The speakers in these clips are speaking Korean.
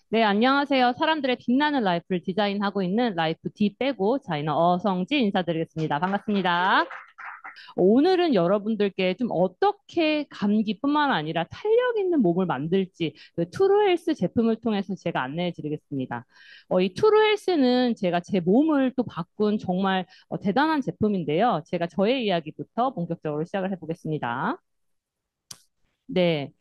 네, 안녕하세요. 사람들의 빛나는 라이프를 디자인하고 있는 라이프 D 빼고 자이너 어성지 인사드리겠습니다. 반갑습니다. 오늘은 여러분들께 좀 어떻게 감기뿐만 아니라 탄력 있는 몸을 만들지 그 투루헬스 제품을 통해서 제가 안내해 드리겠습니다. 이 투루헬스는 제가 제 몸을 또 바꾼 정말 대단한 제품인데요. 제가 저의 이야기부터 본격적으로 시작을 해보겠습니다. 네.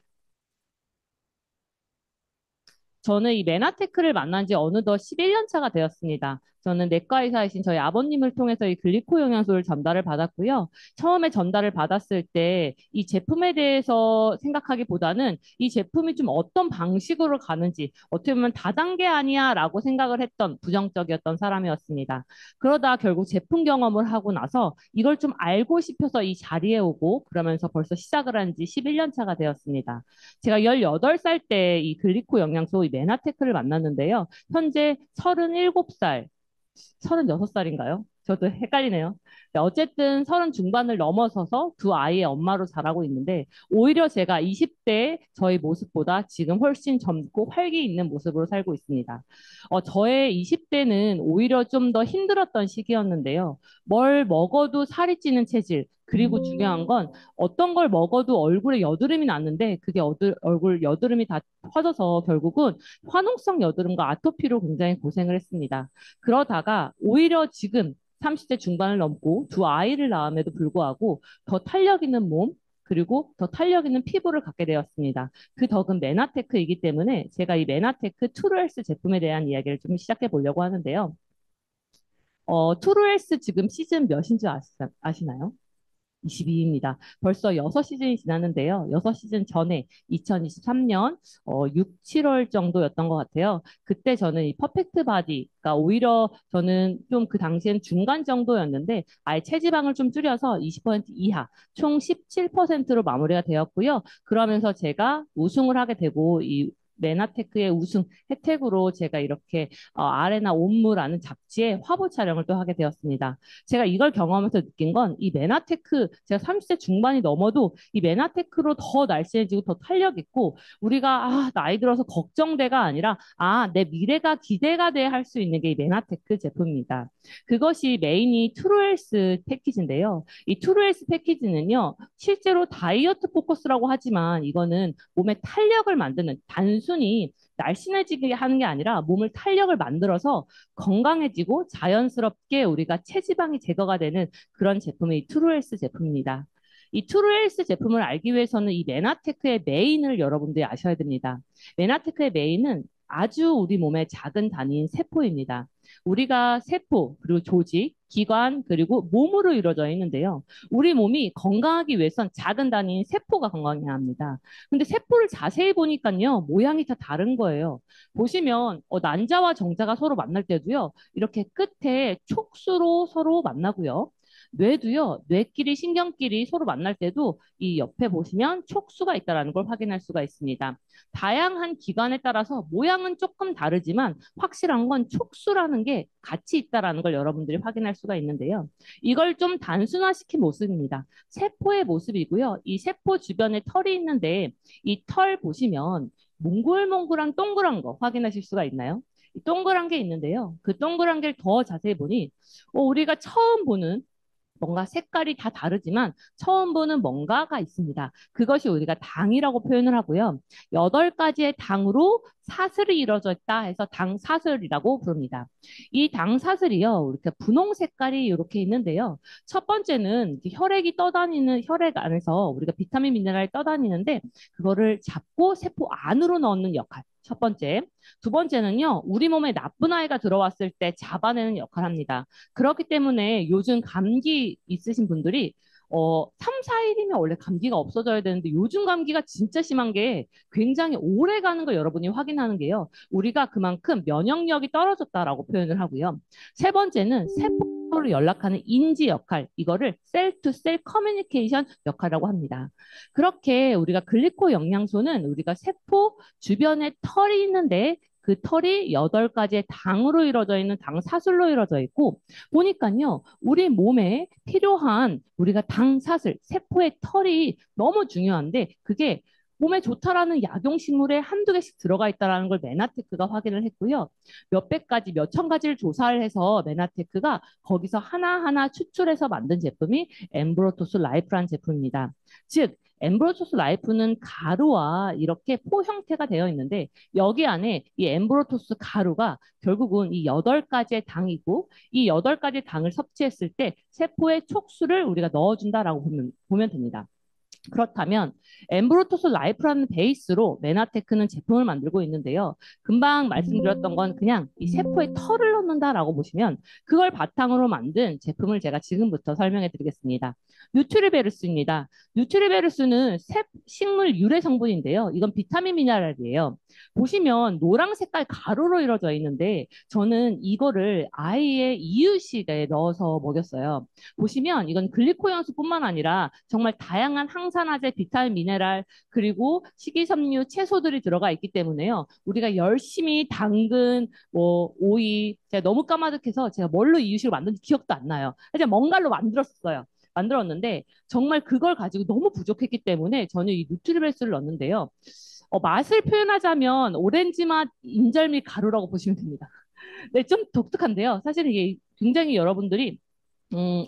저는 이 메나테크를 만난 지 어느덧 11년 차가 되었습니다. 저는 내과 의사이신 저희 아버님을 통해서 이 글리코 영양소를 전달을 받았고요. 처음에 전달을 받았을 때 이 제품에 대해서 생각하기보다는 이 제품이 좀 어떤 방식으로 가는지 어떻게 보면 다단계 아니야 라고 생각을 했던 부정적이었던 사람이었습니다. 그러다 결국 제품 경험을 하고 나서 이걸 좀 알고 싶어서 이 자리에 오고 그러면서 벌써 시작을 한 지 11년 차가 되었습니다. 제가 18살 때 이 글리코 영양소 이 메나테크를 만났는데요. 현재 37살, 36살인가요? 저도 헷갈리네요. 네, 어쨌든 30 중반을 넘어서서 두 아이의 엄마로 자라고 있는데 오히려 제가 20대 저의 모습보다 지금 훨씬 젊고 활기 있는 모습으로 살고 있습니다. 저의 20대는 오히려 좀 더 힘들었던 시기였는데요. 뭘 먹어도 살이 찌는 체질, 그리고 중요한 건 어떤 걸 먹어도 얼굴에 여드름이 났는데 그게 얼굴 여드름이 다 퍼져서 결국은 화농성 여드름과 아토피로 굉장히 고생을 했습니다. 그러다가 오히려 지금 30대 중반을 넘고 두 아이를 낳음에도 불구하고 더 탄력 있는 몸, 그리고 더 탄력 있는 피부를 갖게 되었습니다. 그 덕은 메나테크이기 때문에 제가 이 메나테크 투르헬스 제품에 대한 이야기를 좀 시작해 보려고 하는데요. 투르헬스 지금 시즌 몇인지 아시나요? 22입니다. 벌써 6시즌이 지났는데요. 6시즌 전에 2023년 6, 7월 정도였던 것 같아요. 그때 저는 이 퍼펙트 바디가 오히려 저는 좀 그 당시엔 중간 정도였는데 아예 체지방을 좀 줄여서 20% 이하, 총 17%로 마무리가 되었고요. 그러면서 제가 우승을 하게 되고 이 메나테크의 우승 혜택으로 제가 이렇게 아레나 옴무라는 잡지에 화보 촬영을 또 하게 되었습니다. 제가 이걸 경험해서 느낀 건 이 메나테크 제가 30대 중반이 넘어도 이 메나테크로 더 날씬해지고 더 탄력 있고 우리가 나이 들어서 걱정돼가 아니라 내 미래가 기대가 돼 할 수 있는 게 이 메나테크 제품입니다. 그것이 메인이 트루헬스 패키지인데요. 이 트루헬스 패키지는요. 실제로 다이어트 포커스라고 하지만 이거는 몸의 탄력을 만드는 단순히 날씬해지게 하는 게 아니라 몸을 탄력을 만들어서 건강해지고 자연스럽게 우리가 체지방이 제거가 되는 그런 제품이 이 트루헬스 제품입니다. 이 트루헬스 제품을 알기 위해서는 이 메나테크의 메인을 여러분들이 아셔야 됩니다. 메나테크의 메인은 아주 우리 몸의 작은 단위인 세포입니다. 우리가 세포, 그리고 조직, 기관, 그리고 몸으로 이루어져 있는데요. 우리 몸이 건강하기 위해선 작은 단위인 세포가 건강해야 합니다. 근데 세포를 자세히 보니까요, 모양이 다 다른 거예요. 보시면 난자와 정자가 서로 만날 때도요, 이렇게 끝에 촉수로 서로 만나고요. 뇌도요, 뇌끼리 신경끼리 서로 만날 때도 이 옆에 보시면 촉수가 있다는 걸 확인할 수가 있습니다. 다양한 기관에 따라서 모양은 조금 다르지만 확실한 건 촉수라는 게 같이 있다는 걸 여러분들이 확인할 수가 있는데요. 이걸 좀 단순화시킨 모습입니다. 세포의 모습이고요. 이 세포 주변에 털이 있는데 이 털 보시면 몽글몽글한 동그란 거 확인하실 수가 있나요? 이 동그란 게 있는데요. 그 동그란 게 더 자세히 보니 우리가 처음 보는 뭔가 색깔이 다 다르지만 처음 보는 뭔가가 있습니다. 그것이 우리가 당이라고 표현을 하고요. 8가지의 당으로 사슬이 이루어져 있다 해서 당사슬이라고 부릅니다. 이 당사슬이요. 이렇게 분홍 색깔이 이렇게 있는데요. 첫 번째는 혈액이 떠다니는 혈액 안에서 우리가 비타민 미네랄이 떠다니는데 그거를 잡고 세포 안으로 넣는 역할. 첫 번째. 두 번째는요. 우리 몸에 나쁜 아이가 들어왔을 때 잡아내는 역할을 합니다. 그렇기 때문에 요즘 감기 있으신 분들이 3, 4일이면 원래 감기가 없어져야 되는데 요즘 감기가 진짜 심한 게 굉장히 오래 가는 걸 여러분이 확인하는 게요. 우리가 그만큼 면역력이 떨어졌다라고 표현을 하고요. 세 번째는 세포를 연락하는 인지 역할, 이거를 셀 투 셀 커뮤니케이션 역할이라고 합니다. 그렇게 우리가 글리코 영양소는 우리가 세포 주변에 털이 있는데 그 털이 8가지의 당으로 이루어져 있는 당사슬로 이루어져 있고 보니까요. 우리 몸에 필요한 우리가 당사슬, 세포의 털이 너무 중요한데 그게 몸에 좋다라는 약용식물에 한두 개씩 들어가 있다는 걸 메나테크가 확인을 했고요. 몇백 가지, 몇천 가지를 조사를 해서 메나테크가 거기서 하나하나 추출해서 만든 제품이 엠브로토스 라이프라는 제품입니다. 즉, 엠브로토스 라이프는 가루와 이렇게 포 형태가 되어 있는데 여기 안에 이 엠브로토스 가루가 결국은 이 8가지의 당이고 이 8가지 당을 섭취했을 때 세포의 촉수를 우리가 넣어준다라고 보면 됩니다. 그렇다면 엠브로토스 라이프라는 베이스로 메나테크는 제품을 만들고 있는데요. 금방 말씀드렸던 건 그냥 이 세포에 털을 넣는다라고 보시면 그걸 바탕으로 만든 제품을 제가 지금부터 설명해 드리겠습니다. 뉴트리베르스입니다. 뉴트리베르스는 식물 유래 성분인데요. 이건 비타민 미네랄이에요. 보시면 노랑 색깔 가루로 이루어져 있는데 저는 이거를 아이의 이유식에 넣어서 먹였어요. 보시면 이건 글리코 연수뿐만 아니라 정말 다양한 항산화제, 비타민, 미네랄 그리고 식이섬유, 채소들이 들어가 있기 때문에요. 우리가 열심히 당근, 뭐 오이, 제가 너무 까마득해서 제가 뭘로 이유식을 만든지 기억도 안 나요. 그냥 뭔가로 만들었어요. 만들었는데 정말 그걸 가지고 너무 부족했기 때문에 저는 이 누트리베스를 넣었는데요. 맛을 표현하자면 오렌지 맛 인절미 가루라고 보시면 됩니다. 네, 좀 독특한데요. 사실 이게 굉장히 여러분들이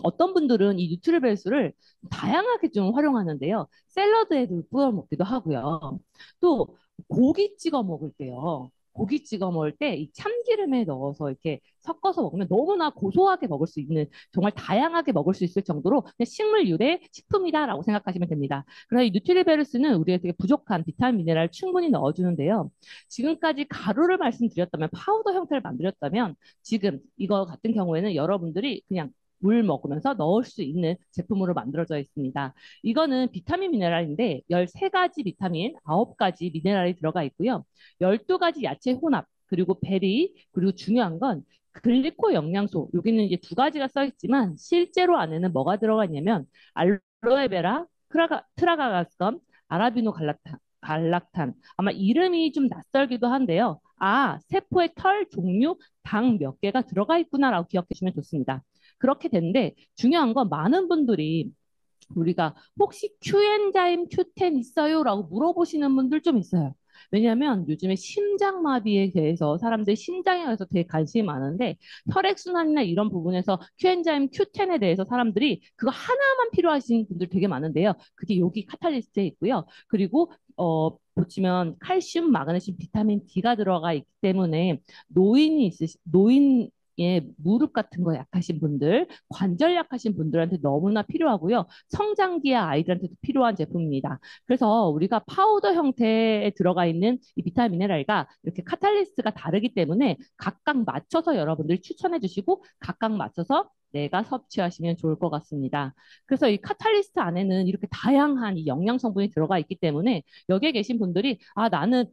어떤 분들은 이 뉴트리베이스를 다양하게 좀 활용하는데요. 샐러드에도 뿌려 먹기도 하고요. 또 고기 찍어 먹을 때요. 고기 찍어 먹을 때 이 참기름에 넣어서 이렇게 섞어서 먹으면 너무나 고소하게 먹을 수 있는 정말 다양하게 먹을 수 있을 정도로 그냥 식물 유래 식품이다라고 생각하시면 됩니다. 그래서 이 뉴트리베르스는 우리가 되게 부족한 비타민 미네랄 충분히 넣어주는데요. 지금까지 가루를 말씀드렸다면 파우더 형태를 만들었다면 지금 이거 같은 경우에는 여러분들이 그냥 물 먹으면서 넣을 수 있는 제품으로 만들어져 있습니다. 이거는 비타민 미네랄인데 13가지 비타민, 9가지 미네랄이 들어가 있고요. 12가지 야채 혼합, 그리고 베리, 그리고 중요한 건 글리코 영양소. 여기는 이제 2가지가 써 있지만 실제로 안에는 뭐가 들어가 있냐면 알로에베라, 트라가가스건, 아라비노 갈락탄. 아마 이름이 좀 낯설기도 한데요. 아, 세포의 털 종류, 당 몇 개가 들어가 있구나라고 기억해 주시면 좋습니다. 그렇게 되는데 중요한 건 많은 분들이 우리가 혹시 큐엔자임 Q10 있어요? 라고 물어보시는 분들 좀 있어요. 왜냐하면 요즘에 심장마비에 대해서 사람들이 심장에 대해서 되게 관심이 많은데 혈액순환이나 이런 부분에서 큐엔자임 Q10에 대해서 사람들이 그거 하나만 필요하신 분들 되게 많은데요. 그게 여기 카탈리스트에 있고요. 그리고 보시면 칼슘, 마그네슘, 비타민 D가 들어가 있기 때문에 노인 예, 무릎 같은 거 약하신 분들, 관절 약하신 분들한테 너무나 필요하고요. 성장기의 아이들한테도 필요한 제품입니다. 그래서 우리가 파우더 형태에 들어가 있는 이 비타민 미네랄과 이렇게 카탈리스트가 다르기 때문에 각각 맞춰서 여러분들이 추천해 주시고 각각 맞춰서 내가 섭취하시면 좋을 것 같습니다. 그래서 이 카탈리스트 안에는 이렇게 다양한 이 영양 성분이 들어가 있기 때문에 여기에 계신 분들이 아 나는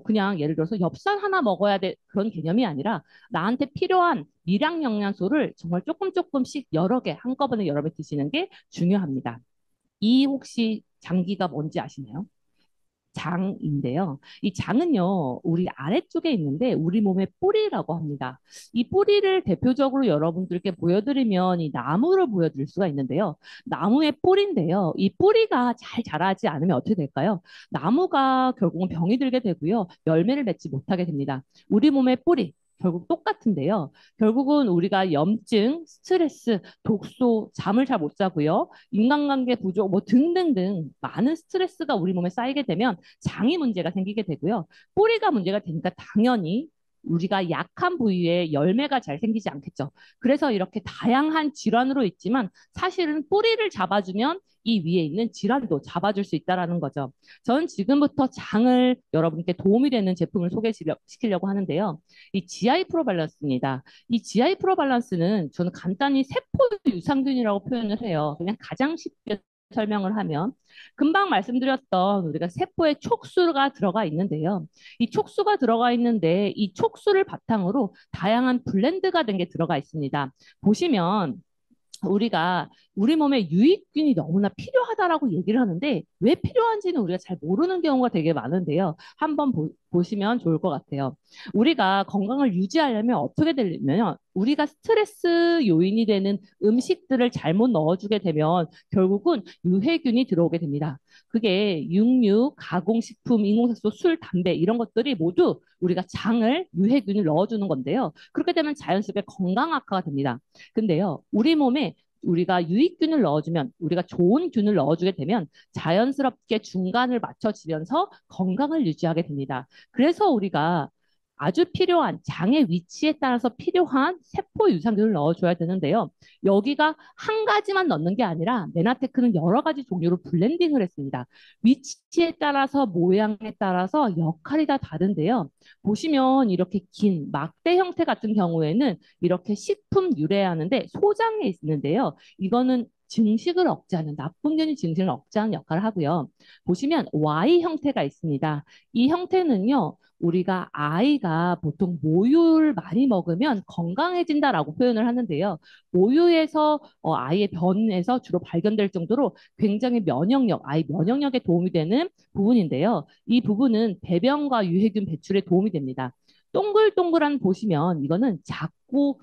그냥 예를 들어서 엽산 하나 먹어야 돼 그런 개념이 아니라 나한테 필요한 미량 영양소를 정말 조금 조금씩 여러 개 한꺼번에 여러 개 드시는 게 중요합니다. 이 혹시 장기가 뭔지 아시나요? 장인데요. 이 장은요, 우리 아래쪽에 있는데 우리 몸의 뿌리라고 합니다. 이 뿌리를 대표적으로 여러분들께 보여드리면 이 나무를 보여드릴 수가 있는데요. 나무의 뿌리인데요. 이 뿌리가 잘 자라지 않으면 어떻게 될까요? 나무가 결국은 병이 들게 되고요. 열매를 맺지 못하게 됩니다. 우리 몸의 뿌리, 결국 똑같은데요. 결국은 우리가 염증, 스트레스, 독소, 잠을 잘 못 자고요. 인간관계 부족, 뭐 등등등 많은 스트레스가 우리 몸에 쌓이게 되면 장이 문제가 생기게 되고요. 뿌리가 문제가 되니까 당연히 우리가 약한 부위에 열매가 잘 생기지 않겠죠. 그래서 이렇게 다양한 질환으로 있지만 사실은 뿌리를 잡아주면 이 위에 있는 질환도 잡아줄 수 있다는 거죠. 저는 지금부터 장을 여러분께 도움이 되는 제품을 소개시키려고 하는데요. 이 GI 프로 밸런스입니다. 이 GI 프로 밸런스는 저는 간단히 세포 유산균이라고 표현을 해요. 그냥 가장 쉽게 설명을 하면 금방 말씀드렸던 우리가 세포에 촉수가 들어가 있는데요. 이 촉수가 들어가 있는데 이 촉수를 바탕으로 다양한 블렌드가 된 게 들어가 있습니다. 보시면 우리가 우리 몸에 유익균이 너무나 필요하다라고 얘기를 하는데 왜 필요한지는 우리가 잘 모르는 경우가 되게 많은데요. 한번 보시면 좋을 것 같아요. 우리가 건강을 유지하려면 어떻게 되냐면 우리가 스트레스 요인이 되는 음식들을 잘못 넣어주게 되면 결국은 유해균이 들어오게 됩니다. 그게 육류, 가공식품, 인공색소, 술, 담배 이런 것들이 모두 우리가 장을 유해균을 넣어주는 건데요. 그렇게 되면 자연스럽게 건강 악화가 됩니다. 근데요, 우리 몸에 우리가 유익균을 넣어주면 우리가 좋은 균을 넣어주게 되면 자연스럽게 중간을 맞춰지면서 건강을 유지하게 됩니다. 그래서 우리가 아주 필요한 장의 위치에 따라서 필요한 세포 유산균을 넣어줘야 되는데요. 여기가 한 가지만 넣는 게 아니라 메나테크는 여러 가지 종류로 블렌딩을 했습니다. 위치에 따라서 모양에 따라서 역할이 다 다른데요. 보시면 이렇게 긴 막대 형태 같은 경우에는 이렇게 식품 유래하는데 소장에 있는데요. 이거는 증식을 억제하는 나쁜 균이 증식을 억제하는 역할을 하고요. 보시면 Y 형태가 있습니다. 이 형태는요. 우리가 아이가 보통 모유를 많이 먹으면 건강해진다라고 표현을 하는데요. 모유에서 아이의 변에서 주로 발견될 정도로 굉장히 면역력, 아이 면역력에 도움이 되는 부분인데요. 이 부분은 배변과 유해균 배출에 도움이 됩니다. 동글동글한 보시면 이거는 작고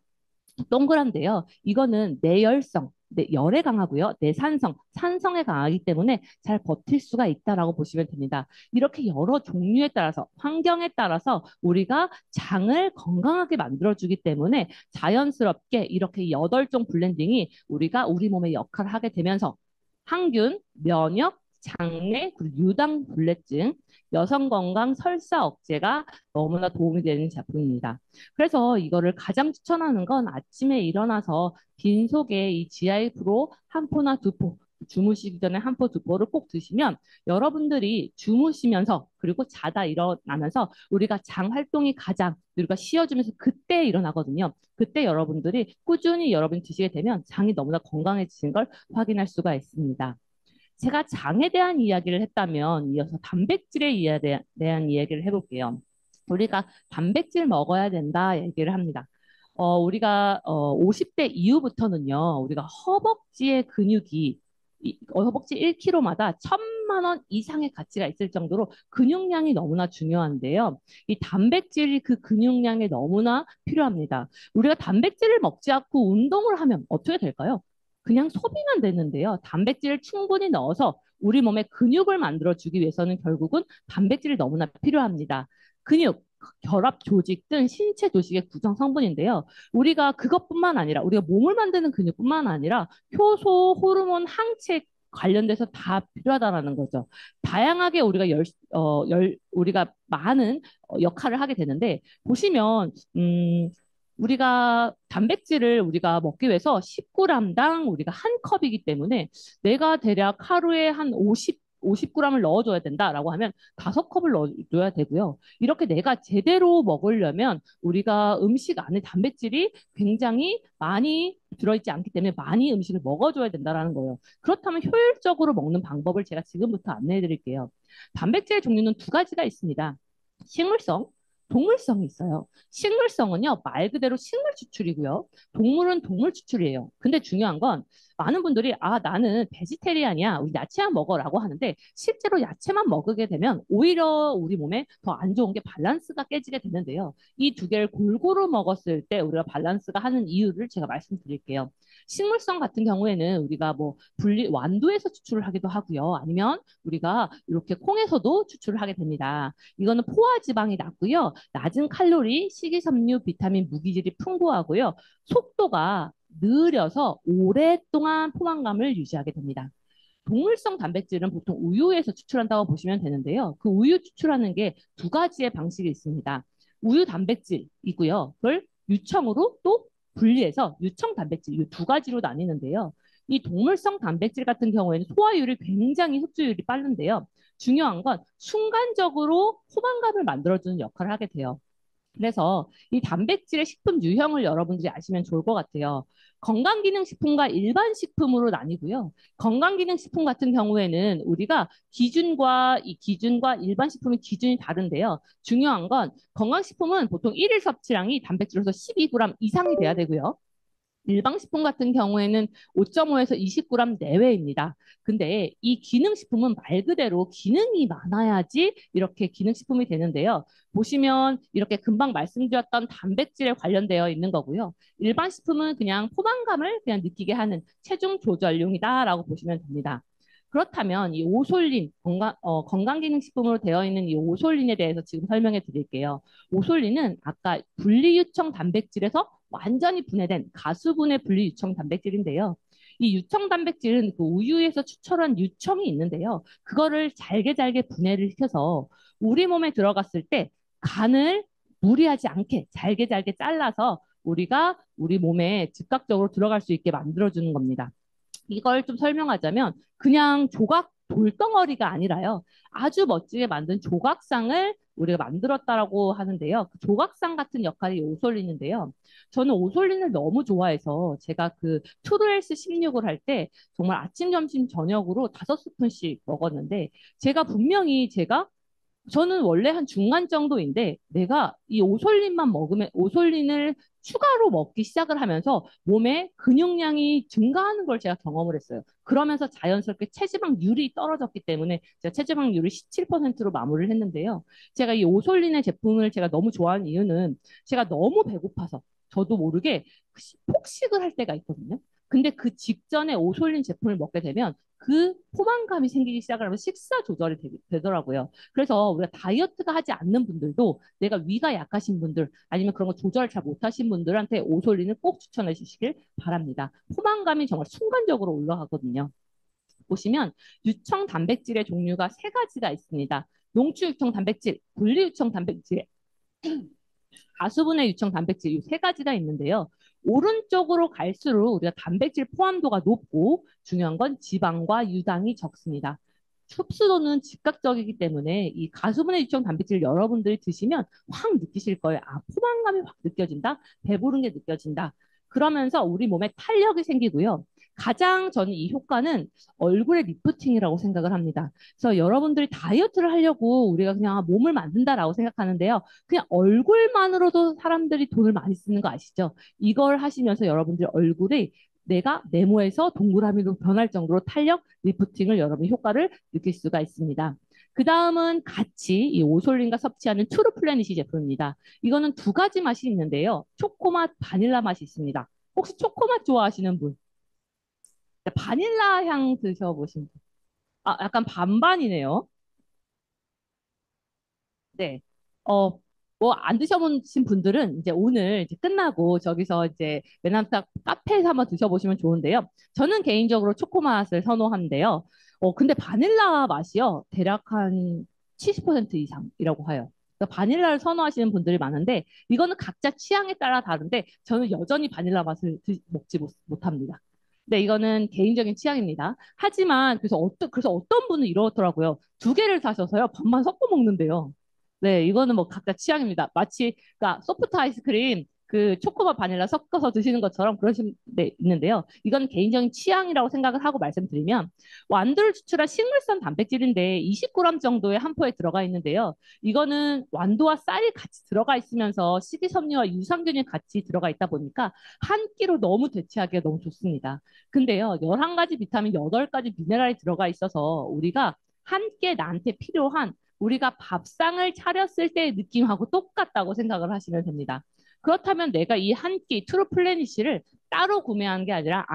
동그란데요. 이거는 내열성, 열에 강하고요. 내산성, 산성에 강하기 때문에 잘 버틸 수가 있다라고 보시면 됩니다. 이렇게 여러 종류에 따라서, 환경에 따라서 우리가 장을 건강하게 만들어주기 때문에 자연스럽게 이렇게 8종 블렌딩이 우리가 우리 몸에 역할을 하게 되면서 항균, 면역, 장내, 그리고 유당 불내증, 여성 건강, 설사 억제가 너무나 도움이 되는 제품입니다. 그래서 이거를 가장 추천하는 건 아침에 일어나서 빈속에 이 GI 프로 한 포나 두 포, 주무시기 전에 한 포, 두 포를 꼭 드시면 여러분들이 주무시면서 그리고 자다 일어나면서 우리가 장 활동이 가장 우리가 쉬어주면서 그때 일어나거든요. 그때 여러분들이 꾸준히 여러분이 드시게 되면 장이 너무나 건강해지는 걸 확인할 수가 있습니다. 제가 장에 대한 이야기를 했다면 이어서 단백질에 대한 이야기를 해볼게요. 우리가 단백질 먹어야 된다 얘기를 합니다. 우리가 50대 이후부터는요, 우리가 허벅지의 근육이 허벅지 1kg마다 1,000만 원 이상의 가치가 있을 정도로 근육량이 너무나 중요한데요. 이 단백질이 그 근육량에 너무나 필요합니다. 우리가 단백질을 먹지 않고 운동을 하면 어떻게 될까요? 그냥 소비만 되는데요. 단백질을 충분히 넣어서 우리 몸에 근육을 만들어주기 위해서는 결국은 단백질이 너무나 필요합니다. 근육, 결합 조직 등 신체 조직의 구성 성분인데요. 우리가 그것뿐만 아니라 우리가 몸을 만드는 근육뿐만 아니라 효소, 호르몬, 항체 관련돼서 다 필요하다라는 거죠. 다양하게 우리가 우리가 많은 역할을 하게 되는데 보시면 우리가 단백질을 우리가 먹기 위해서 10g당 우리가 한 컵이기 때문에 내가 대략 하루에 한 50g을 넣어줘야 된다라고 하면 5컵을 넣어줘야 되고요. 이렇게 내가 제대로 먹으려면 우리가 음식 안에 단백질이 굉장히 많이 들어있지 않기 때문에 많이 음식을 먹어줘야 된다라는 거예요. 그렇다면 효율적으로 먹는 방법을 제가 지금부터 안내해 드릴게요. 단백질 종류는 두 가지가 있습니다. 식물성, 동물성이 있어요. 식물성은요, 말 그대로 식물 추출이고요. 동물은 동물 추출이에요. 근데 중요한 건 많은 분들이 나는 베지테리안이야. 우리 야채만 먹어라고 하는데 실제로 야채만 먹게 되면 오히려 우리 몸에 더 안 좋은 게 밸런스가 깨지게 되는데요. 이 두 개를 골고루 먹었을 때 우리가 밸런스가 하는 이유를 제가 말씀드릴게요. 식물성 같은 경우에는 우리가 뭐 완두에서 추출을 하기도 하고요. 아니면 우리가 이렇게 콩에서도 추출을 하게 됩니다. 이거는 포화 지방이 낮고요. 낮은 칼로리, 식이섬유, 비타민, 무기질이 풍부하고요. 속도가 느려서 오랫동안 포만감을 유지하게 됩니다. 동물성 단백질은 보통 우유에서 추출한다고 보시면 되는데요. 그 우유 추출하는 게 두 가지의 방식이 있습니다. 우유 단백질이고요. 그걸 유청으로 또 분리해서 유청 단백질 이 두 가지로 나뉘는데요. 이 동물성 단백질 같은 경우에는 소화율이 굉장히 흡수율이 빠른데요. 중요한 건 순간적으로 포만감을 만들어주는 역할을 하게 돼요. 그래서 이 단백질의 식품 유형을 여러분들이 아시면 좋을 것 같아요. 건강기능식품과 일반식품으로 나뉘고요. 건강기능식품 같은 경우에는 우리가 기준과 일반식품의 기준이 다른데요. 중요한 건 건강식품은 보통 일일 섭취량이 단백질로서 12g 이상이 돼야 되고요. 일반식품 같은 경우에는 5.5에서 20g 내외입니다. 근데 이 기능식품은 말 그대로 기능이 많아야지 이렇게 기능식품이 되는데요. 보시면 이렇게 금방 말씀드렸던 단백질에 관련되어 있는 거고요. 일반식품은 그냥 포만감을 그냥 느끼게 하는 체중 조절용이다라고 보시면 됩니다. 그렇다면 이 오솔린, 건강기능식품으로 되어 있는 이 오솔린에 대해서 지금 설명해 드릴게요. 오솔린은 아까 분리유청 단백질에서 완전히 분해된 가수분해 분리유청 단백질인데요. 이 유청 단백질은 그 우유에서 추출한 유청이 있는데요. 그거를 잘게 잘게 분해를 시켜서 우리 몸에 들어갔을 때 간을 무리하지 않게 잘게 잘게 잘라서 우리가 우리 몸에 즉각적으로 들어갈 수 있게 만들어주는 겁니다. 이걸 좀 설명하자면 그냥 조각 돌덩어리가 아니라요. 아주 멋지게 만든 조각상을 우리가 만들었다라고 하는데요. 그 조각상 같은 역할이 오솔린인데요. 저는 오솔린을 너무 좋아해서 제가 그 트루헬스 16을 할 때 정말 아침, 점심, 저녁으로 5스푼씩 먹었는데 제가 분명히 저는 원래 한 중간 정도인데 내가 이 오솔린만 먹으면 오솔린을 추가로 먹기 시작을 하면서 몸에 근육량이 증가하는 걸 제가 경험을 했어요. 그러면서 자연스럽게 체지방률이 떨어졌기 때문에 제가 체지방률을 17%로 마무리를 했는데요. 제가 이 오솔린의 제품을 제가 너무 좋아하는 이유는 제가 너무 배고파서 저도 모르게 폭식을 할 때가 있거든요. 근데 그 직전에 오솔린 제품을 먹게 되면 그 포만감이 생기기 시작을 하면 식사 조절이 되더라고요. 그래서 우리가 다이어트가 하지 않는 분들도 내가 위가 약하신 분들 아니면 그런 거 조절 잘 못하신 분들한테 오솔린을 꼭 추천해 주시길 바랍니다. 포만감이 정말 순간적으로 올라가거든요. 보시면 유청 단백질의 종류가 세 가지가 있습니다. 농축 유청 단백질, 분리 유청 단백질, 가수분해 유청 단백질 이 세 가지가 있는데요. 오른쪽으로 갈수록 우리가 단백질 포함도가 높고 중요한 건 지방과 유당이 적습니다. 흡수도는 즉각적이기 때문에 이 가수분해 유청 단백질 여러분들이 드시면 확 느끼실 거예요. 아, 포만감이 확 느껴진다. 배부른 게 느껴진다. 그러면서 우리 몸에 탄력이 생기고요. 가장 저는 이 효과는 얼굴의 리프팅이라고 생각을 합니다. 그래서 여러분들이 다이어트를 하려고 우리가 그냥 몸을 만든다라고 생각하는데요. 그냥 얼굴만으로도 사람들이 돈을 많이 쓰는 거 아시죠? 이걸 하시면서 여러분들 얼굴이 내가 네모에서 동그라미로 변할 정도로 탄력, 리프팅을 여러분 효과를 느낄 수가 있습니다. 그 다음은 같이 이 오솔린과 섭취하는 트루플래닛이 제품입니다. 이거는 두 가지 맛이 있는데요. 초코맛, 바닐라 맛이 있습니다. 혹시 초코맛 좋아하시는 분? 바닐라 향 드셔보신 분? 아, 약간 반반이네요. 네. 어, 뭐 안 드셔보신 분들은 이제 오늘 이제 끝나고 저기서 이제 메남딱 카페에서 한번 드셔보시면 좋은데요. 저는 개인적으로 초코 맛을 선호하는데요. 근데 바닐라 맛이요. 대략 한 70% 이상이라고 해요. 그러니까 바닐라를 선호하시는 분들이 많은데 이거는 각자 취향에 따라 다른데 저는 여전히 바닐라 맛을 먹지 못합니다. 네, 이거는 개인적인 취향입니다. 하지만 그래서 어떤 분은 이러더라고요. 두 개를 사셔서요. 반만 섞어 먹는데요. 네, 이거는 뭐 각자 취향입니다. 마치, 그러니까 소프트 아이스크림, 그 초코바 바닐라 섞어서 드시는 것처럼 그러신 데 있는데요. 이건 개인적인 취향이라고 생각을 하고 말씀드리면 완두를 추출한 식물성 단백질인데 20g 정도의 한 포에 들어가 있는데요. 이거는 완두와 쌀이 같이 들어가 있으면서 식이섬유와 유산균이 같이 들어가 있다 보니까 한 끼로 너무 대체하기가 너무 좋습니다. 근데요, 11가지 비타민, 8가지 미네랄이 들어가 있어서 우리가 한 끼에 나한테 필요한 우리가 밥상을 차렸을 때의 느낌하고 똑같다고 생각을 하시면 됩니다. 그렇다면 내가 이 한 끼 트루 플래니시를 따로 구매한 게 아니라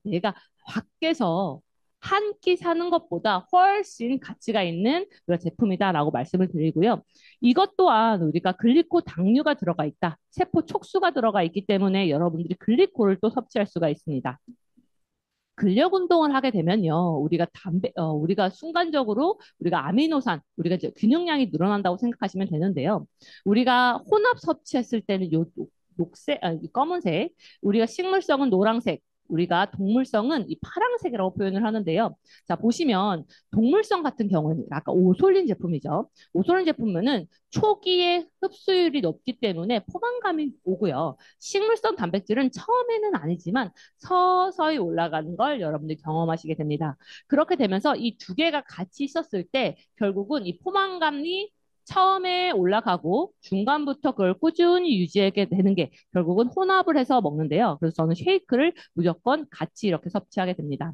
내가 밖에서 한 끼 사는 것보다 훨씬 가치가 있는 그런 제품이다라고 말씀을 드리고요. 이것 또한 우리가 글리코 당류가 들어가 있다. 세포 촉수가 들어가 있기 때문에 여러분들이 글리코를 또 섭취할 수가 있습니다. 근력 운동을 하게 되면요, 우리가 순간적으로 우리가 아미노산, 우리가 이제 근육량이 늘어난다고 생각하시면 되는데요. 우리가 혼합 섭취했을 때는 녹색, 이 검은색, 우리가 식물성은 노란색, 우리가 동물성은 이 파란색이라고 표현을 하는데요. 자, 보시면 동물성 같은 경우는 아까 오솔린 제품이죠. 오솔린 제품은 초기에 흡수율이 높기 때문에 포만감이 오고요. 식물성 단백질은 처음에는 아니지만 서서히 올라가는 걸 여러분들이 경험하시게 됩니다. 그렇게 되면서 이 두 개가 같이 있었을 때 결국은 이 포만감이 처음에 올라가고 중간부터 그걸 꾸준히 유지하게 되는 게 결국은 혼합을 해서 먹는데요. 그래서 저는 쉐이크를 무조건 같이 이렇게 섭취하게 됩니다.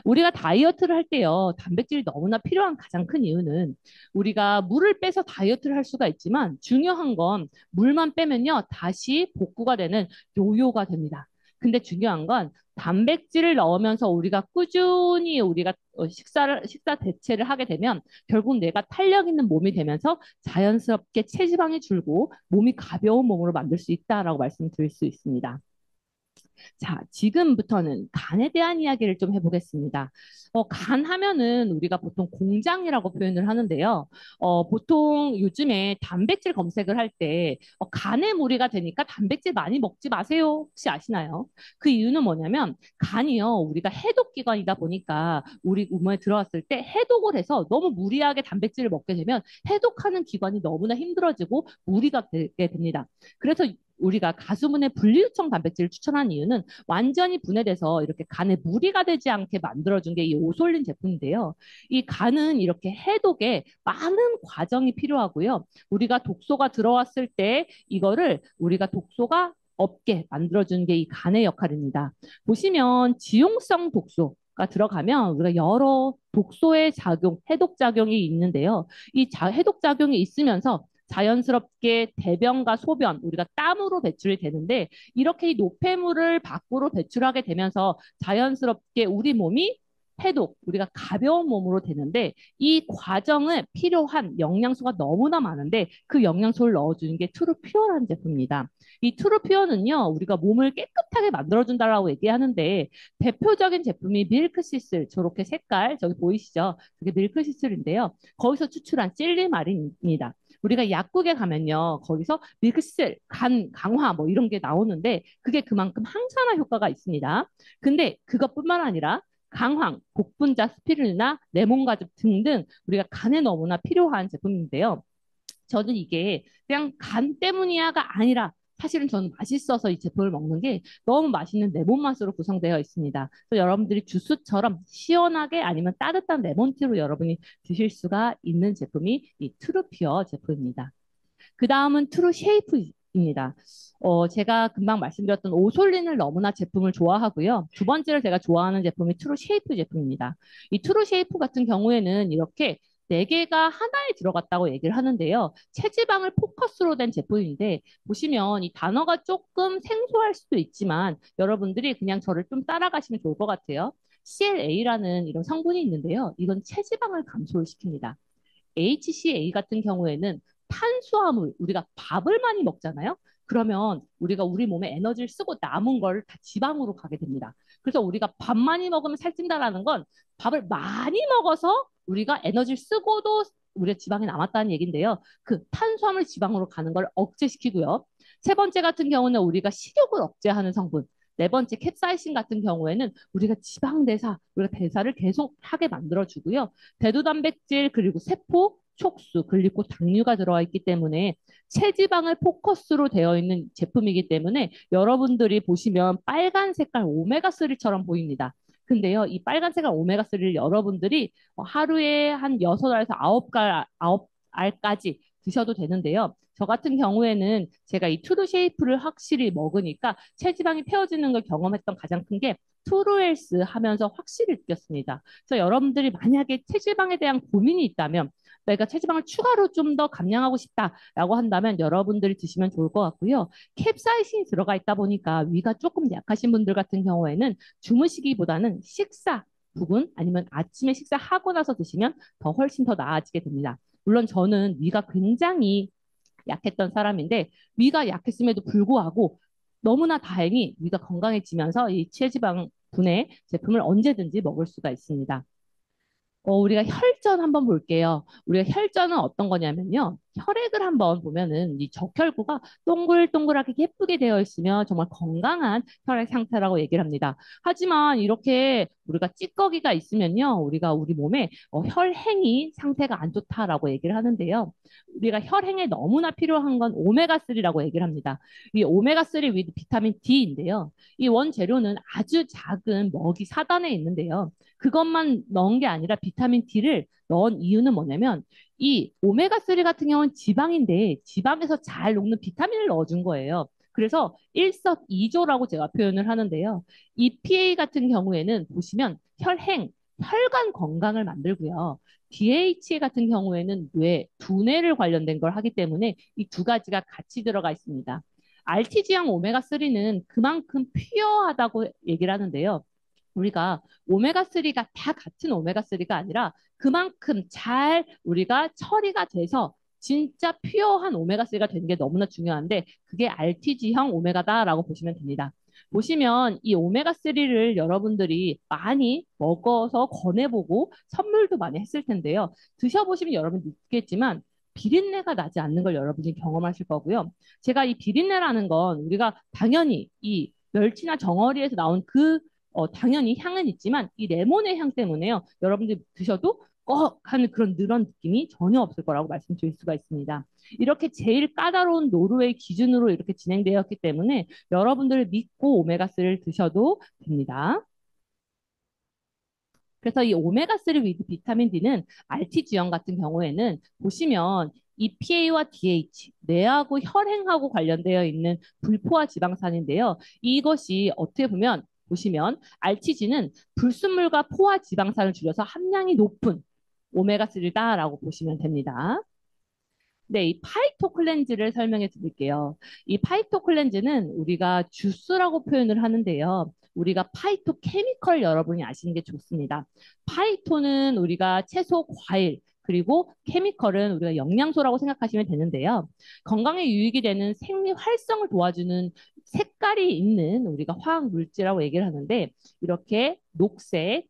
우리가 다이어트를 할 때요, 단백질이 너무나 필요한 가장 큰 이유는 우리가 물을 빼서 다이어트를 할 수가 있지만 중요한 건 물만 빼면요, 다시 복구가 되는 요요가 됩니다. 근데 중요한 건 단백질을 넣으면서 우리가 꾸준히 우리가 식사 대체를 하게 되면 결국 내가 탄력 있는 몸이 되면서 자연스럽게 체지방이 줄고 몸이 가벼운 몸으로 만들 수 있다라고 말씀드릴 수 있습니다. 자, 지금부터는 간에 대한 이야기를 좀 해보겠습니다. 간 하면은 우리가 보통 공장이라고 표현을 하는데요. 보통 요즘에 단백질 검색을 할 때 간에 무리가 되니까 단백질 많이 먹지 마세요. 혹시 아시나요? 그 이유는 뭐냐면 간이요, 우리가 해독기관이다 보니까 우리 몸에 들어왔을 때 해독을 해서 너무 무리하게 단백질을 먹게 되면 해독하는 기관이 너무나 힘들어지고 무리가 되게 됩니다. 그래서 우리가 가수분해 분리요청 단백질을 추천한 이유는 완전히 분해돼서 이렇게 간에 무리가 되지 않게 만들어준 게 이 오솔린 제품인데요. 이 간은 이렇게 해독에 많은 과정이 필요하고요. 우리가 독소가 들어왔을 때 이거를 우리가 독소가 없게 만들어주는 게 이 간의 역할입니다. 보시면 지용성 독소가 들어가면 우리가 여러 독소의 작용, 해독 작용이 있는데요. 이 해독 작용이 있으면서 자연스럽게 대변과 소변, 우리가 땀으로 배출이 되는데 이렇게 이 노폐물을 밖으로 배출하게 되면서 자연스럽게 우리 몸이 해독, 우리가 가벼운 몸으로 되는데 이 과정에 필요한 영양소가 너무나 많은데 그 영양소를 넣어주는 게 트루퓨어라는 제품입니다. 이 트루퓨어는요, 우리가 몸을 깨끗하게 만들어준다라고 얘기하는데 대표적인 제품이 밀크시슬, 저렇게 색깔, 저기 보이시죠? 그게 밀크시슬인데요. 거기서 추출한 찔리마린입니다. 우리가 약국에 가면요, 거기서 밀크시슬, 간 강화 뭐 이런 게 나오는데 그게 그만큼 항산화 효과가 있습니다. 근데 그것뿐만 아니라 강황, 복분자, 스피루리나 레몬가즙 등등 우리가 간에 너무나 필요한 제품인데요. 저는 이게 그냥 간 때문이야가 아니라 사실은 저는 맛있어서 이 제품을 먹는 게 너무 맛있는 레몬 맛으로 구성되어 있습니다. 그래서 여러분들이 주스처럼 시원하게 아니면 따뜻한 레몬티로 여러분이 드실 수가 있는 제품이 이 트루피어 제품입니다. 그 다음은 트루 쉐이프입니다. 제가 금방 말씀드렸던 오솔린을 너무나 제품을 좋아하고요. 두 번째로 제가 좋아하는 제품이 트루 쉐이프 제품입니다. 이 트루 쉐이프 같은 경우에는 이렇게 네 개가 하나에 들어갔다고 얘기를 하는데요. 체지방을 포커스로 된 제품인데 보시면 이 단어가 조금 생소할 수도 있지만 여러분들이 그냥 저를 좀 따라가시면 좋을 것 같아요. CLA라는 이런 성분이 있는데요. 이건 체지방을 감소를 시킵니다. HCA 같은 경우에는 탄수화물, 우리가 밥을 많이 먹잖아요. 그러면 우리가 우리 몸에 에너지를 쓰고 남은 걸 다 지방으로 가게 됩니다. 그래서 우리가 밥 많이 먹으면 살찐다라는 건 밥을 많이 먹어서 우리가 에너지를 쓰고도 우리가 지방이 남았다는 얘기인데요. 그 탄수화물 지방으로 가는 걸 억제시키고요. 세 번째 같은 경우는 우리가 식욕을 억제하는 성분. 네 번째 캡사이신 같은 경우에는 우리가 지방 대사, 우리가 대사를 계속 하게 만들어주고요. 대두 단백질 그리고 세포, 촉수, 글리코, 당류가 들어와 있기 때문에 체지방을 포커스로 되어 있는 제품이기 때문에 여러분들이 보시면 빨간 색깔 오메가3처럼 보입니다. 근데요, 이 빨간 색깔 오메가3를 여러분들이 하루에 한 6알에서 9알까지 드셔도 되는데요. 저 같은 경우에는 제가 이 투르 쉐이프를 확실히 먹으니까 체지방이 태워지는 걸 경험했던 가장 큰 게 투르헬스 하면서 확실히 느꼈습니다. 그래서 여러분들이 만약에 체지방에 대한 고민이 있다면 내가 체지방을 추가로 좀 더 감량하고 싶다라고 한다면 여러분들이 드시면 좋을 것 같고요. 캡사이신이 들어가 있다 보니까 위가 조금 약하신 분들 같은 경우에는 주무시기보다는 식사 부분 아니면 아침에 식사하고 나서 드시면 더 훨씬 더 나아지게 됩니다. 물론 저는 위가 굉장히 약했던 사람인데 위가 약했음에도 불구하고 너무나 다행히 위가 건강해지면서 이 체지방 분해 제품을 언제든지 먹을 수가 있습니다. 우리가 혈전 한번 볼게요. 우리가 혈전은 어떤 거냐면요. 혈액을 한번 보면은 이 적혈구가 동글동글하게 예쁘게 되어 있으면 정말 건강한 혈액 상태라고 얘기를 합니다. 하지만 이렇게 우리가 찌꺼기가 있으면요. 우리가 우리 몸에 혈행이 상태가 안 좋다라고 얘기를 하는데요. 우리가 혈행에 너무나 필요한 건 오메가3라고 얘기를 합니다. 이 오메가3 위드 비타민 D인데요. 이 원재료는 아주 작은 먹이 사단에 있는데요. 그것만 넣은 게 아니라 비타민 D를 넣은 이유는 뭐냐면 이 오메가3 같은 경우는 지방인데 지방에서 잘 녹는 비타민을 넣어준 거예요. 그래서 일석이조라고 제가 표현을 하는데요. EPA 같은 경우에는 보시면 혈행, 혈관 건강을 만들고요. DHA 같은 경우에는 뇌, 두뇌를 관련된 걸 하기 때문에 이 두 가지가 같이 들어가 있습니다. RTG형 오메가3는 그만큼 퓨어하다고 얘기를 하는데요. 우리가 오메가3가 다 같은 오메가3가 아니라 그만큼 잘 우리가 처리가 돼서 진짜 퓨어한 오메가3가 되는 게 너무나 중요한데 그게 RTG형 오메가다라고 보시면 됩니다. 보시면 이 오메가3를 여러분들이 많이 먹어서 권해보고 선물도 많이 했을 텐데요. 드셔보시면 여러분 느끼겠지만 비린내가 나지 않는 걸 여러분이 경험하실 거고요. 제가 이 비린내라는 건 우리가 당연히 이 멸치나 정어리에서 나온 당연히 향은 있지만 이 레몬의 향 때문에요. 여러분들이 드셔도 꺽 하는 그런 느런 느낌이 전혀 없을 거라고 말씀드릴 수가 있습니다. 이렇게 제일 까다로운 노르웨이 기준으로 이렇게 진행되었기 때문에 여러분들을 믿고 오메가3를 드셔도 됩니다. 그래서 이 오메가3 위드 비타민 D는 RTG형 같은 경우에는 보시면 EPA와 DH, 뇌하고 혈행하고 관련되어 있는 불포화 지방산인데요. 이것이 어떻게 보면 보시면 RTG는 불순물과 포화 지방산을 줄여서 함량이 높은 오메가3다라고 보시면 됩니다. 네, 이 파이토 클렌즈를 설명해 드릴게요. 이 파이토 클렌즈는 우리가 주스라고 표현을 하는데요. 우리가 파이토 케미컬 여러분이 아시는 게 좋습니다. 파이토는 우리가 채소, 과일, 그리고 케미컬은 우리가 영양소라고 생각하시면 되는데요. 건강에 유익이 되는 생리 활성을 도와주는 색깔이 있는 우리가 화학 물질이라고 얘기를 하는데 이렇게 녹색,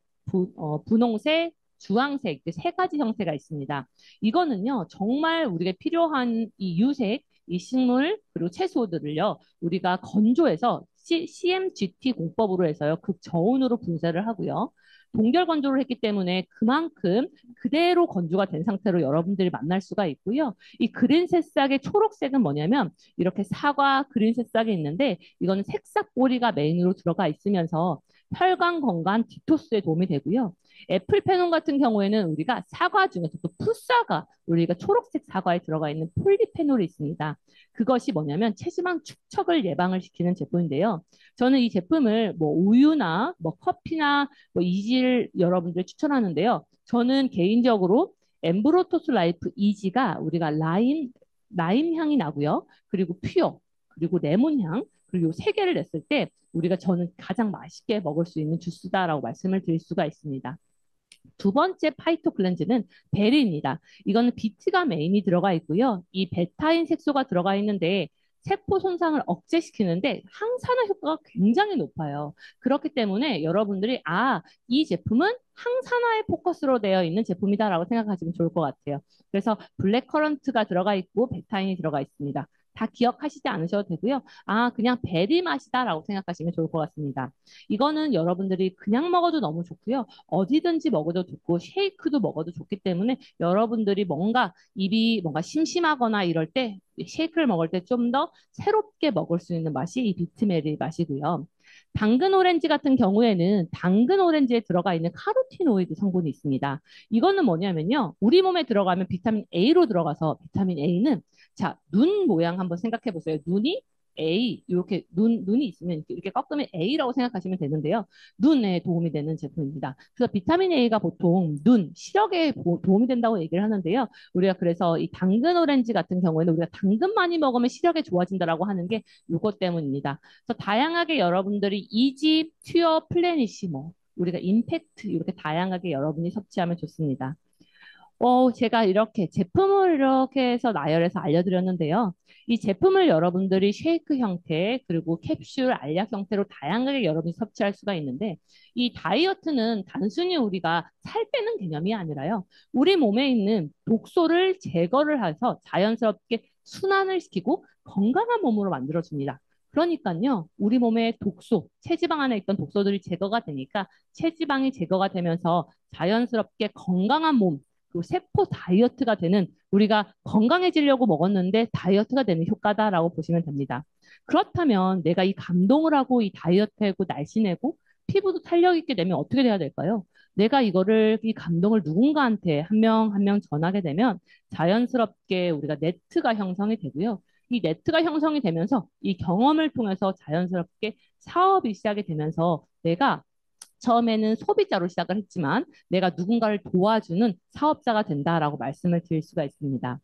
분홍색, 주황색 세 가지 형태가 있습니다. 이거는요, 정말 우리가 필요한 이 유색, 이 식물, 그리고 채소들을요, 우리가 건조해서 CMGT 공법으로 해서요, 극저온으로 분쇄를 하고요. 동결 건조를 했기 때문에 그만큼 그대로 건조가 된 상태로 여러분들이 만날 수가 있고요. 이 그린 새싹의 초록색은 뭐냐면 이렇게 사과 그린 새싹이 있는데 이거는 색싹 보리가 메인으로 들어가 있으면서 혈관 건강 디토스에 도움이 되고요. 애플 페논 같은 경우에는 우리가 사과 중에서도 풋사과, 우리가 초록색 사과에 들어가 있는 폴리페놀이 있습니다. 그것이 뭐냐면 체지방 축적을 예방을 시키는 제품인데요. 저는 이 제품을 뭐 우유나 뭐 커피나 뭐 이질 여러분들 추천하는데요. 저는 개인적으로 엠브로토스 라이프 이지가 우리가 라임 향이 나고요. 그리고 퓨어, 그리고 레몬 향, 그리고 세 개를 냈을 때 저는 가장 맛있게 먹을 수 있는 주스다라고 말씀을 드릴 수가 있습니다. 두 번째 파이토 클렌즈는 베리입니다. 이거는 비트가 메인이 들어가 있고요. 이 베타인 색소가 들어가 있는데 세포 손상을 억제시키는데 항산화 효과가 굉장히 높아요. 그렇기 때문에 여러분들이 이 제품은 항산화에 포커스로 되어 있는 제품이다라고 생각하시면 좋을 것 같아요. 그래서 블랙커런트가 들어가 있고 베타인이 들어가 있습니다. 다 기억하시지 않으셔도 되고요. 그냥 베리 맛이다라고 생각하시면 좋을 것 같습니다. 이거는 여러분들이 그냥 먹어도 너무 좋고요. 어디든지 먹어도 좋고 쉐이크도 먹어도 좋기 때문에 여러분들이 뭔가 입이 뭔가 심심하거나 이럴 때 쉐이크를 먹을 때 좀 더 새롭게 먹을 수 있는 맛이 이 비트메리 맛이고요. 당근 오렌지 같은 경우에는 당근 오렌지에 들어가 있는 카로티노이드 성분이 있습니다. 이거는 뭐냐면요. 우리 몸에 들어가면 비타민 A로 들어가서 비타민 A는 자, 눈 모양 한번 생각해 보세요. 눈이 A, 이렇게 눈이 있으면 이렇게 꺾으면 A라고 생각하시면 되는데요. 눈에 도움이 되는 제품입니다. 그래서 비타민 A가 보통 시력에 도움이 된다고 얘기를 하는데요. 우리가 그래서 이 당근 오렌지 같은 경우에는 우리가 당근 많이 먹으면 시력에 좋아진다라고 하는 게 이것 때문입니다. 그래서 다양하게 여러분들이 이지, 퓨어, 플래니시모, 우리가 임팩트 이렇게 다양하게 여러분이 섭취하면 좋습니다. 제가 이렇게 제품을 이렇게 해서 나열해서 알려드렸는데요. 이 제품을 여러분들이 쉐이크 형태, 그리고 캡슐, 알약 형태로 다양하게 여러분이 섭취할 수가 있는데, 이 다이어트는 단순히 우리가 살 빼는 개념이 아니라요. 우리 몸에 있는 독소를 제거를 해서 자연스럽게 순환을 시키고 건강한 몸으로 만들어줍니다. 그러니까요, 우리 몸의 체지방 안에 있던 독소들이 제거가 되니까 체지방이 제거가 되면서 자연스럽게 건강한 몸, 그 세포 다이어트가 되는 우리가 건강해지려고 먹었는데 다이어트가 되는 효과다라고 보시면 됩니다. 그렇다면 내가 이 감동을 하고 이 다이어트하고 날씬하고 피부도 탄력 있게 되면 어떻게 돼야 될까요? 내가 이거를, 이 감동을 누군가한테 한 명 한 명 전하게 되면 자연스럽게 우리가 네트가 형성이 되고요. 이 네트가 형성이 되면서 이 경험을 통해서 자연스럽게 사업이 시작이 되면서 내가 처음에는 소비자로 시작을 했지만 내가 누군가를 도와주는 사업자가 된다라고 말씀을 드릴 수가 있습니다.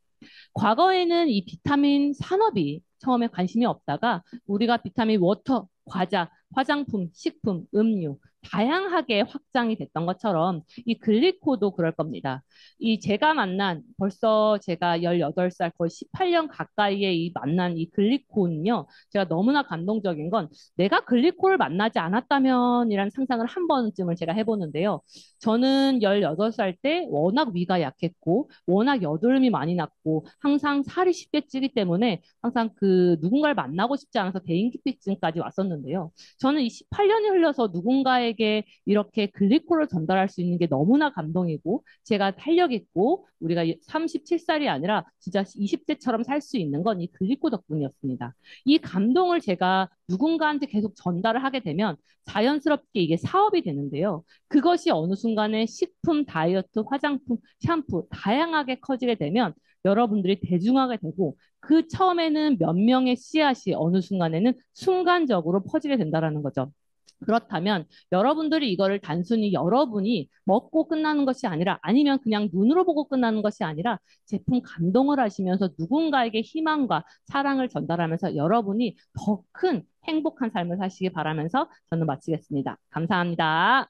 과거에는 이 비타민 산업이 처음에 관심이 없다가 우리가 비타민 워터, 과자, 화장품, 식품, 음료 다양하게 확장이 됐던 것처럼 이 글리코도 그럴 겁니다. 이 제가 만난 벌써 제가 18살 거의 18년 가까이에 이 만난 이 글리코는요. 제가 너무나 감동적인 건 내가 글리코를 만나지 않았다면이라는 상상을 한 번쯤을 제가 해보는데요. 저는 18살 때 워낙 위가 약했고, 워낙 여드름이 많이 났고, 항상 살이 쉽게 찌기 때문에 항상 그 누군가를 만나고 싶지 않아서 대인기피증까지 왔었는데요. 저는 이 18년이 흘러서 누군가에게 이렇게 글리코를 전달할 수 있는 게 너무나 감동이고, 제가 탄력 있고, 우리가 37살이 아니라 진짜 20대처럼 살 수 있는 건 이 글리코 덕분이었습니다. 이 감동을 제가 누군가한테 계속 전달을 하게 되면 자연스럽게 이게 사업이 되는데요. 그것이 어느 순간에 식품, 다이어트, 화장품, 샴푸 다양하게 커지게 되면 여러분들이 대중화가 되고 그 처음에는 몇 명의 씨앗이 어느 순간에는 순간적으로 퍼지게 된다라는 거죠. 그렇다면 여러분들이 이거를 단순히 여러분이 먹고 끝나는 것이 아니라 아니면 그냥 눈으로 보고 끝나는 것이 아니라 제품 감동을 하시면서 누군가에게 희망과 사랑을 전달하면서 여러분이 더 큰 행복한 삶을 사시기 바라면서 저는 마치겠습니다. 감사합니다.